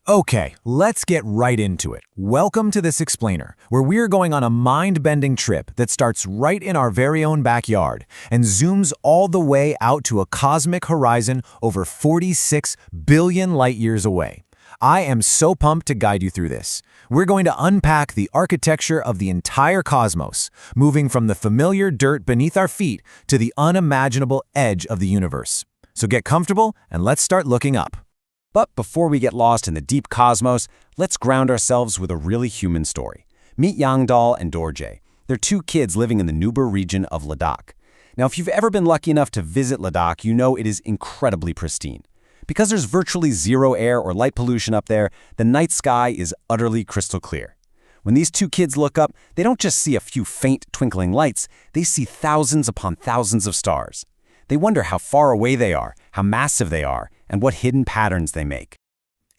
Okay, let's get right into it. Welcome to this explainer, where we're going on a mind-bending trip that starts right in our very own backyard and zooms all the way out to a cosmic horizon over 46 billion light-years away. I am so pumped to guide you through this. We're going to unpack the architecture of the entire cosmos, moving from the familiar dirt beneath our feet to the unimaginable edge of the universe. So get comfortable and let's start looking up. But before we get lost in the deep cosmos, let's ground ourselves with a really human story. Meet Yangdal and Dorje. They're two kids living in the Nubar region of Ladakh. Now, if you've ever been lucky enough to visit Ladakh, you know it is incredibly pristine. Because there's virtually zero air or light pollution up there, the night sky is utterly crystal clear. When these two kids look up, they don't just see a few faint twinkling lights, they see thousands upon thousands of stars. They wonder how far away they are, how massive they are, and what hidden patterns they make.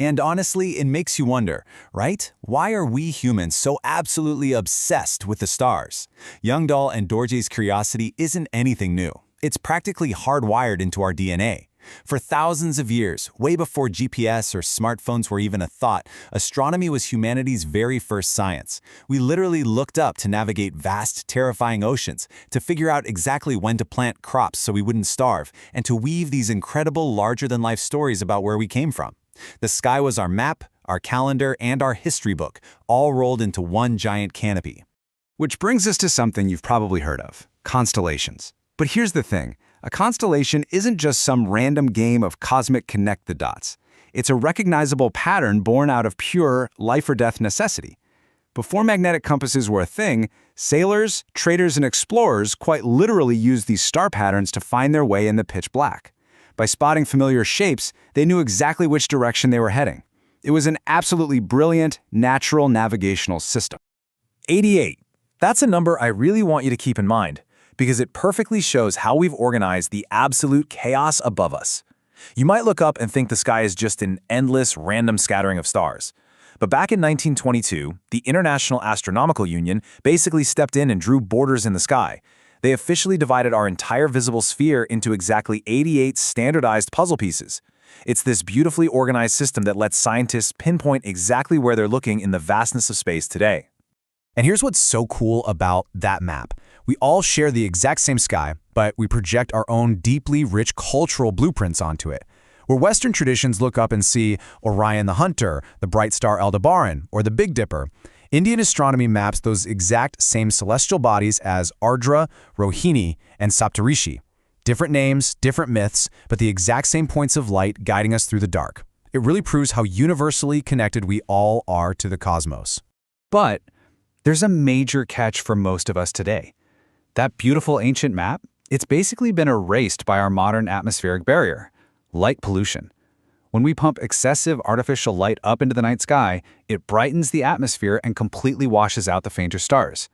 And honestly, it makes you wonder, right? Why are we humans so absolutely obsessed with the stars? Yangdal and Dorje's curiosity isn't anything new. It's practically hardwired into our DNA. For thousands of years, way before GPS or smartphones were even a thought, astronomy was humanity's very first science. We literally looked up to navigate vast, terrifying oceans, to figure out exactly when to plant crops so we wouldn't starve, and to weave these incredible larger-than-life stories about where we came from. The sky was our map, our calendar, and our history book, all rolled into one giant canopy. Which brings us to something you've probably heard of, constellations. But here's the thing. A constellation isn't just some random game of cosmic connect the dots. It's a recognizable pattern born out of pure life-or-death necessity. Before magnetic compasses were a thing, sailors, traders, and explorers quite literally used these star patterns to find their way in the pitch black. By spotting familiar shapes, they knew exactly which direction they were heading. It was an absolutely brilliant, natural navigational system. 88. That's a number I really want you to keep in mind, because it perfectly shows how we've organized the absolute chaos above us. You might look up and think the sky is just an endless, random scattering of stars. But back in 1922, the International Astronomical Union basically stepped in and drew borders in the sky. They officially divided our entire visible sphere into exactly 88 standardized puzzle pieces. It's this beautifully organized system that lets scientists pinpoint exactly where they're looking in the vastness of space today. And here's what's so cool about that map. We all share the exact same sky, but we project our own deeply rich cultural blueprints onto it. Where Western traditions look up and see Orion the Hunter, the bright star Aldebaran, or the Big Dipper, Indian astronomy maps those exact same celestial bodies as Ardra, Rohini, and Saptarishi. Different names, different myths, but the exact same points of light guiding us through the dark. It really proves how universally connected we all are to the cosmos. But there's a major catch for most of us today. That beautiful ancient map, it's basically been erased by our modern atmospheric barrier, light pollution. When we pump excessive artificial light up into the night sky, it brightens the atmosphere and completely washes out the fainter stars.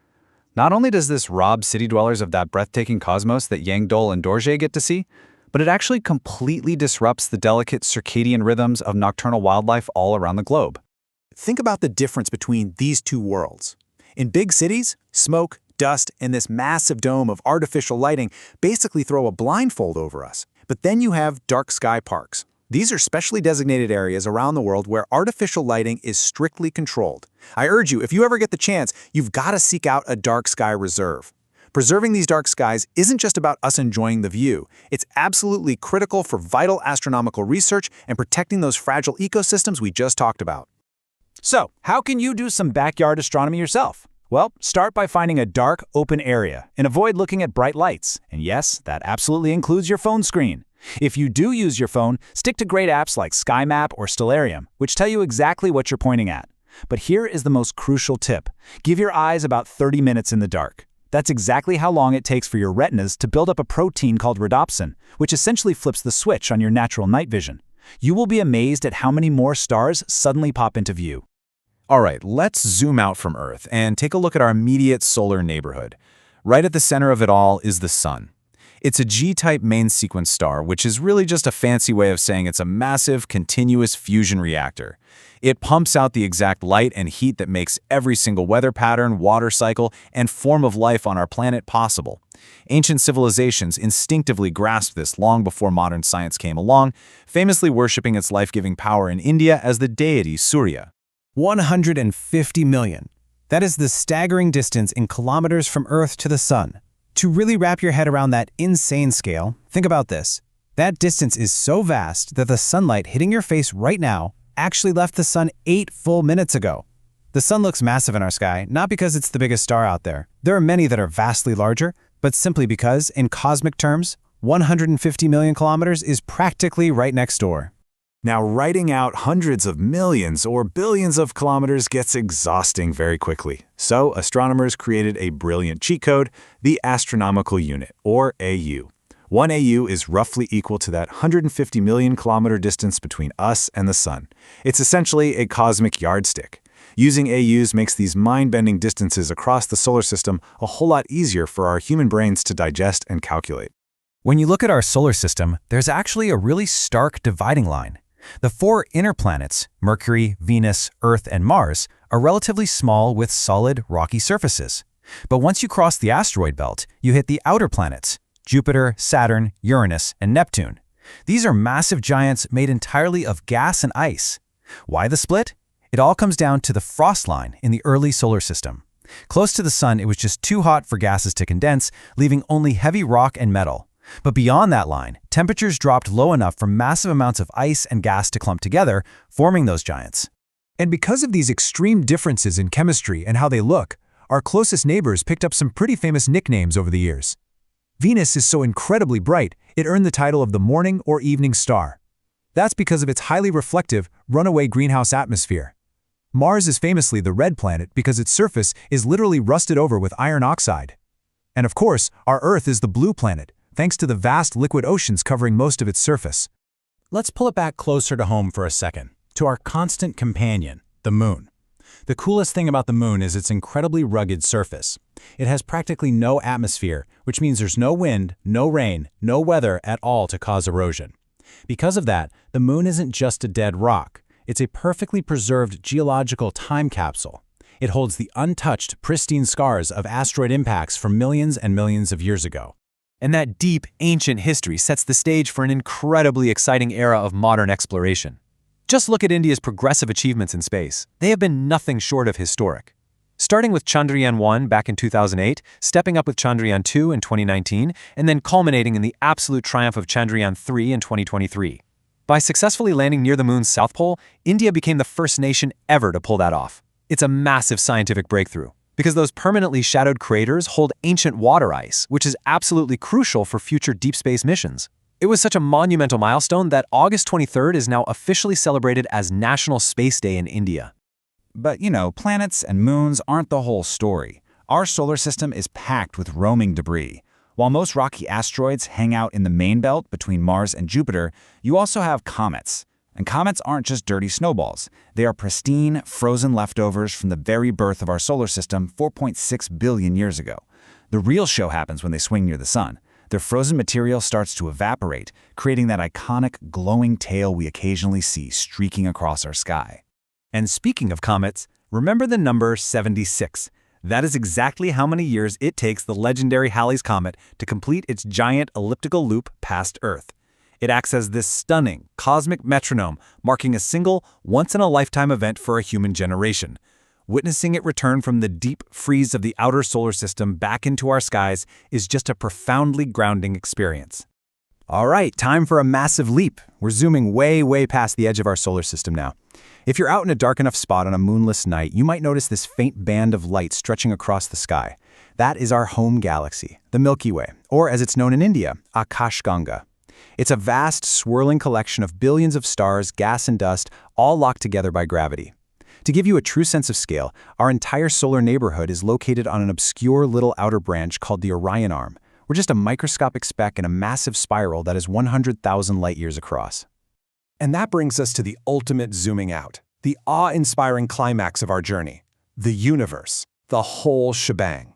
Not only does this rob city dwellers of that breathtaking cosmos that Yangdol and Dorje get to see, but it actually completely disrupts the delicate circadian rhythms of nocturnal wildlife all around the globe. Think about the difference between these two worlds. In big cities, smoke, dust, and this massive dome of artificial lighting basically throw a blindfold over us. But then you have dark sky parks. These are specially designated areas around the world where artificial lighting is strictly controlled. I urge you, if you ever get the chance, you've got to seek out a dark sky reserve. Preserving these dark skies isn't just about us enjoying the view. It's absolutely critical for vital astronomical research and protecting those fragile ecosystems we just talked about. So, how can you do some backyard astronomy yourself? Well, start by finding a dark, open area and avoid looking at bright lights. And yes, that absolutely includes your phone screen. If you do use your phone, stick to great apps like SkyMap or Stellarium, which tell you exactly what you're pointing at. But here is the most crucial tip. Give your eyes about 30 minutes in the dark. That's exactly how long it takes for your retinas to build up a protein called rhodopsin, which essentially flips the switch on your natural night vision. You will be amazed at how many more stars suddenly pop into view. All right, let's zoom out from Earth and take a look at our immediate solar neighborhood. Right at the center of it all is the Sun. It's a G-type main sequence star, which is really just a fancy way of saying it's a massive, continuous fusion reactor. It pumps out the exact light and heat that makes every single weather pattern, water cycle, and form of life on our planet possible. Ancient civilizations instinctively grasped this long before modern science came along, famously worshipping its life-giving power in India as the deity Surya. 150 million. That is the staggering distance in kilometers from Earth to the Sun. To really wrap your head around that insane scale, think about this. That distance is so vast that the sunlight hitting your face right now actually left the Sun 8 full minutes ago. The Sun looks massive in our sky, not because it's the biggest star out there. There are many that are vastly larger, but simply because, in cosmic terms, 150 million kilometers is practically right next door. Now, writing out hundreds of millions or billions of kilometers gets exhausting very quickly. So, astronomers created a brilliant cheat code, the astronomical unit, or AU. 1 AU is roughly equal to that 150 million kilometer distance between us and the Sun. It's essentially a cosmic yardstick. Using AUs makes these mind-bending distances across the solar system a whole lot easier for our human brains to digest and calculate. When you look at our solar system, there's actually a really stark dividing line. The 4 inner planets, Mercury, Venus, Earth, and Mars, are relatively small with solid, rocky surfaces. But once you cross the asteroid belt, you hit the outer planets, Jupiter, Saturn, Uranus, and Neptune. These are massive giants made entirely of gas and ice. Why the split? It all comes down to the frost line in the early solar system. Close to the Sun, it was just too hot for gases to condense, leaving only heavy rock and metal. But beyond that line, temperatures dropped low enough for massive amounts of ice and gas to clump together, forming those giants. And because of these extreme differences in chemistry and how they look, our closest neighbors picked up some pretty famous nicknames over the years. Venus is so incredibly bright, it earned the title of the morning or evening star. That's because of its highly reflective, runaway greenhouse atmosphere. Mars is famously the red planet because its surface is literally rusted over with iron oxide. And of course, our Earth is the blue planet, thanks to the vast liquid oceans covering most of its surface. Let's pull it back closer to home for a second, to our constant companion, the Moon. The coolest thing about the Moon is its incredibly rugged surface. It has practically no atmosphere, which means there's no wind, no rain, no weather at all to cause erosion. Because of that, the Moon isn't just a dead rock. It's a perfectly preserved geological time capsule. It holds the untouched, pristine scars of asteroid impacts from millions and millions of years ago. And that deep, ancient history sets the stage for an incredibly exciting era of modern exploration. Just look at India's progressive achievements in space. They have been nothing short of historic. Starting with Chandrayaan-1 back in 2008, stepping up with Chandrayaan-2 in 2019, and then culminating in the absolute triumph of Chandrayaan-3 in 2023. By successfully landing near the Moon's south pole, India became the first nation ever to pull that off. It's a massive scientific breakthrough, because those permanently shadowed craters hold ancient water ice, which is absolutely crucial for future deep space missions. It was such a monumental milestone that August 23rd is now officially celebrated as National Space Day in India. But, planets and moons aren't the whole story. Our solar system is packed with roaming debris. While most rocky asteroids hang out in the main belt between Mars and Jupiter, you also have comets. And comets aren't just dirty snowballs. They are pristine, frozen leftovers from the very birth of our solar system 4.6 billion years ago. The real show happens when they swing near the Sun. Their frozen material starts to evaporate, creating that iconic, glowing tail we occasionally see streaking across our sky. And speaking of comets, remember the number 76. That is exactly how many years it takes the legendary Halley's Comet to complete its giant elliptical loop past Earth. It acts as this stunning, cosmic metronome, marking a single, once-in-a-lifetime event for a human generation. Witnessing it return from the deep freeze of the outer solar system back into our skies is just a profoundly grounding experience. All right, time for a massive leap. We're zooming way, way past the edge of our solar system now. If you're out in a dark enough spot on a moonless night, you might notice this faint band of light stretching across the sky. That is our home galaxy, the Milky Way, or as it's known in India, Akashganga. It's a vast, swirling collection of billions of stars, gas and dust, all locked together by gravity. To give you a true sense of scale, our entire solar neighborhood is located on an obscure little outer branch called the Orion Arm. We're just a microscopic speck in a massive spiral that is 100,000 light-years across. And that brings us to the ultimate zooming out, the awe-inspiring climax of our journey, the universe, the whole shebang.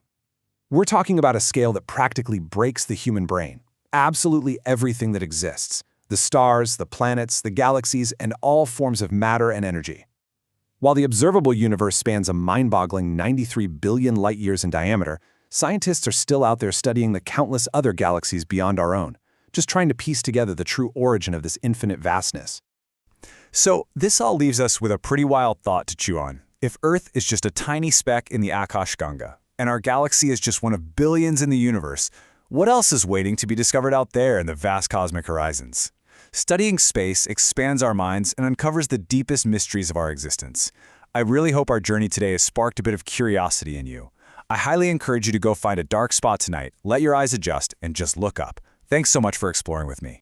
We're talking about a scale that practically breaks the human brain. Absolutely everything that exists, the stars, the planets, the galaxies, and all forms of matter and energy. While the observable universe spans a mind-boggling 93 billion light-years in diameter, scientists are still out there studying the countless other galaxies beyond our own, just trying to piece together the true origin of this infinite vastness. So, this all leaves us with a pretty wild thought to chew on. If Earth is just a tiny speck in the Akashganga, and our galaxy is just one of billions in the universe, what else is waiting to be discovered out there in the vast cosmic horizons? Studying space expands our minds and uncovers the deepest mysteries of our existence. I really hope our journey today has sparked a bit of curiosity in you. I highly encourage you to go find a dark spot tonight, let your eyes adjust, and just look up. Thanks so much for exploring with me.